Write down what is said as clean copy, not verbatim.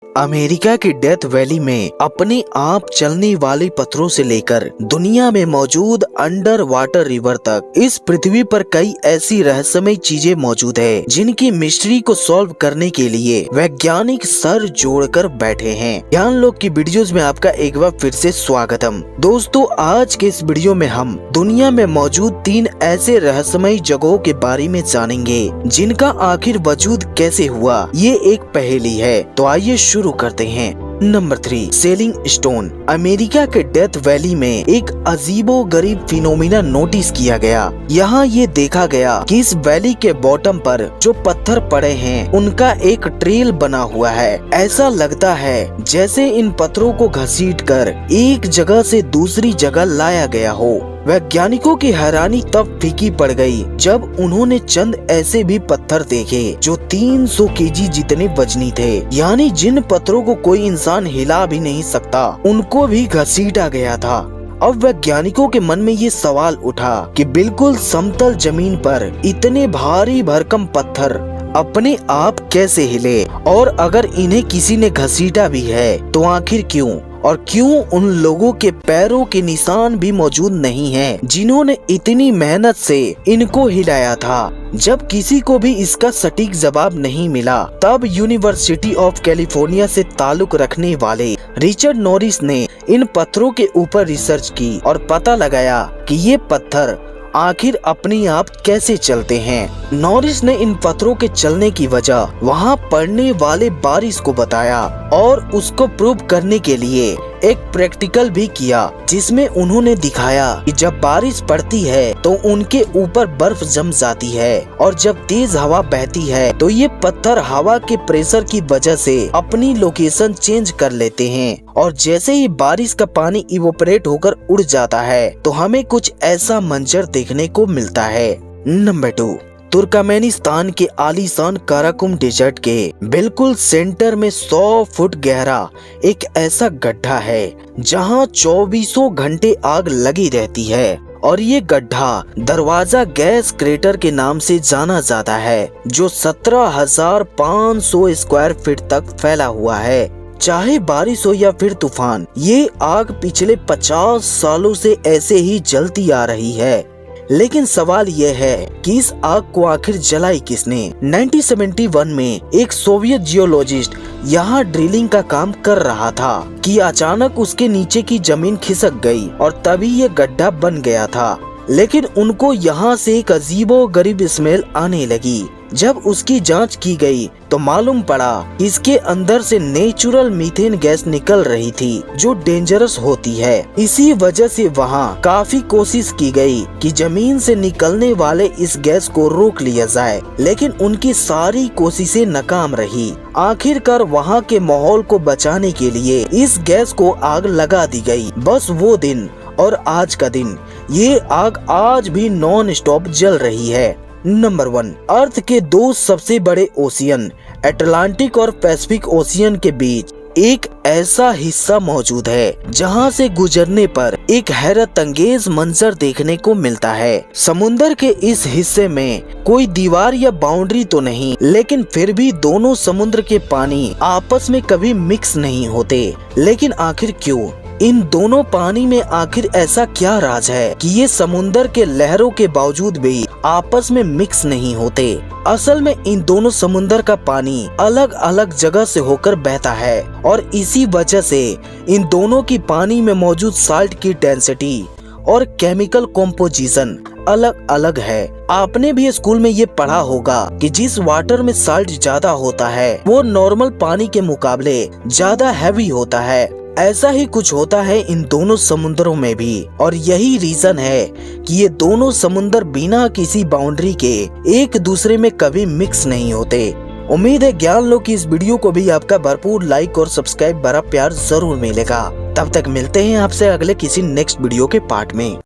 America की death valley में अपने आप चलने वाले पत्थरों से लेकर दुनिया में मौजूद अंडर वाटर रिवर तक इस पृथ्वी पर कई ऐसी रहस्यमय चीजें मौजूद है जिनकी मिस्ट्री को सॉल्व करने के लिए वैज्ञानिक सर जोड़कर बैठे हैं। ज्ञान लोक की वीडियोस में आपका एक बार फिर से स्वागतम। दोस्तों, आज के इस वीडियो में हम दुनिया में मौजूद 3 ऐसे रहस्यमय जगहों के बारे में जानेंगे जिनका आखिर वजूद कैसे हुआ, ये एक पहेली है। तो आइए शुरू करते हैं। Number 3, selling stone. अमेरिका के डेथ वैली में एक अजीबो गरीब फिनोमिना नोटिस किया गया। यहाँ ये देखा गया कि इस वैली के बॉटम पर जो पत्थर पड़े हैं उनका एक ट्रेल बना हुआ है। ऐसा लगता है जैसे इन पत्थरों को घसीटकर एक जगह से दूसरी जगह लाया गया हो। वैज्ञानिकों की हैरानी तब फीकी पड़ गई जब उन्होंने चंद ऐसे भी पत्थर देखे जो 300 केजी जितने वजनी थे, यानी जिन पत्थरों को कोई इंसान हिला भी नहीं सकता, उनको भी घसीटा गया था। अब वैज्ञानिकों के मन में ये सवाल उठा कि बिल्कुल समतल जमीन पर इतने भारी भरकम पत्थर अपने आप कैसे हिले, और अगर इन्हें किसी ने घसीटा भी है तो आखिर क्यों, और क्यों उन लोगों के पैरों के निशान भी मौजूद नहीं हैं जिन्होंने इतनी मेहनत से इनको हिलाया था। जब किसी को भी इसका सटीक जवाब नहीं मिला, तब यूनिवर्सिटी ऑफ कैलिफोर्निया से ताल्लुक रखने वाले रिचर्ड नॉरिस ने इन पत्थरों के ऊपर रिसर्च की और पता लगाया कि ये पत्थर आखिर अपने आप कैसे चलते हैं। नॉरिस ने इन पत्थरों के चलने की वजह वहाँ पड़ने वाले बारिश को बताया और उसको प्रूव करने के लिए एक प्रैक्टिकल भी किया, जिसमें उन्होंने दिखाया कि जब बारिश पड़ती है तो उनके ऊपर बर्फ जम जाती है, और जब तेज हवा बहती है तो ये पत्थर हवा के प्रेशर की वजह से अपनी लोकेशन चेंज कर लेते हैं, और जैसे ही बारिश का पानी इवोपरेट होकर उड़ जाता है तो हमें कुछ ऐसा मंजर देखने को मिलता है। नंबर 2, तुर्कमेनिस्तान के आलीशान काराकुम डेजर्ट के बिल्कुल सेंटर में 100 फुट गहरा एक ऐसा गड्ढा है जहां 24 घंटे आग लगी रहती है, और ये गड्ढा दरवाजा गैस क्रेटर के नाम से जाना जाता है, जो 17,500 स्क्वायर फीट तक फैला हुआ है। चाहे बारिश हो या फिर तूफान, ये आग पिछले 50 सालों से ऐसे ही जलती आ रही है। लेकिन सवाल यह है कि इस आग को आखिर जलाई किसने। 1971 में एक सोवियत जियोलॉजिस्ट यहाँ ड्रिलिंग का काम कर रहा था कि अचानक उसके नीचे की जमीन खिसक गई और तभी ये गड्ढा बन गया था। लेकिन उनको यहाँ से एक अजीबो गरीब स्मेल आने लगी। जब उसकी जांच की गई तो मालूम पड़ा इसके अंदर से नेचुरल मीथेन गैस निकल रही थी जो डेंजरस होती है। इसी वजह से वहाँ काफी कोशिश की गई कि जमीन से निकलने वाले इस गैस को रोक लिया जाए, लेकिन उनकी सारी कोशिशें नाकाम रही। आखिरकार वहाँ के माहौल को बचाने के लिए इस गैस को आग लगा दी गई। बस वो दिन और आज का दिन, ये आग आज भी नॉन स्टॉप जल रही है। नंबर 1, अर्थ के 2 सबसे बड़े ओशियन अटलांटिक और पैसिफिक ओशियन के बीच एक ऐसा हिस्सा मौजूद है जहां से गुजरने पर एक हैरत अंगेज मंजर देखने को मिलता है। समुंदर के इस हिस्से में कोई दीवार या बाउंड्री तो नहीं, लेकिन फिर भी दोनों समुद्र के पानी आपस में कभी मिक्स नहीं होते। लेकिन आखिर क्यों? इन दोनों पानी में आखिर ऐसा क्या राज है कि ये समुंदर के लहरों के बावजूद भी आपस में मिक्स नहीं होते? असल में इन दोनों समुंदर का पानी अलग अलग जगह से होकर बहता है, और इसी वजह से इन दोनों की पानी में मौजूद साल्ट की डेंसिटी और केमिकल कॉम्पोजिशन अलग अलग है। आपने भी स्कूल में ये पढ़ा होगा कि जिस वाटर में साल्ट ज्यादा होता है वो नॉर्मल पानी के मुकाबले ज्यादा हैवी होता है। ऐसा ही कुछ होता है इन दोनों समुद्रों में भी, और यही रीजन है कि ये दोनों समुद्र बिना किसी बाउंड्री के एक दूसरे में कभी मिक्स नहीं होते। उम्मीद है ज्ञान लोक की इस वीडियो को भी आपका भरपूर लाइक और सब्सक्राइब भरा प्यार जरूर मिलेगा। तब तक मिलते हैं आपसे अगले किसी नेक्स्ट वीडियो के पार्ट में।